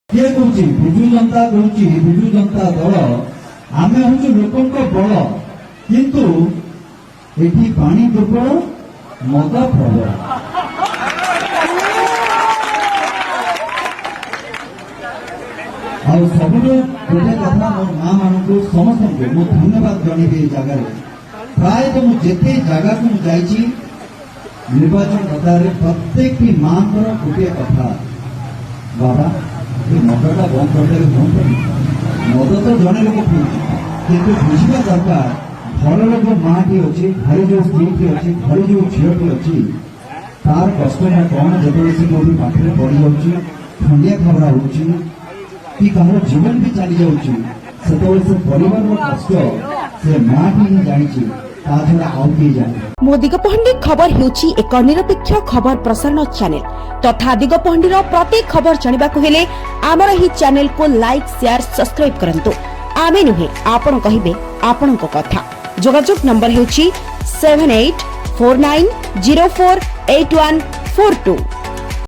किए कौन विजु जनता कौन विजु जनता दल आम हूँ लोकों बल किंतु एटी पानी दुर्बल मद प्रबल और सब गोटे कथा मो माँ मान को समस्त मु धन्यवाद जनइबी जगार प्राय तो मुझे जगह को मुझे निर्वाचन कथार प्रत्येक माँ गोटे कथा बाबा ये मदटा बंद करदे बंद कर मद तो जड़े लोक पी कि बुझा दरकार घर लोक माँ टी अच्छी घर जो स्त्री टी अच्छी घर जो झीलटी अच्छी तार कष्ट कौन जो सी कौटी पाखे पड़ जा खंडिया खबरा हो कहार जीवन भी चली जाऊँगी से परिवार कष्ट से माँ टी ही जानी मो दिगपहंडी खबर हेउची एक निरपेक्ष खबर प्रसारण चैनल तथा दिगपहंडी प्रत्येक खबर जानिबाकु हेले आमर ही चैनल को लाइक शेयर सब्सक्राइब करंतु आमे नुहे आपण कहिबे आपणक कथा जोगाजोग नंबर हेउची 7849048142।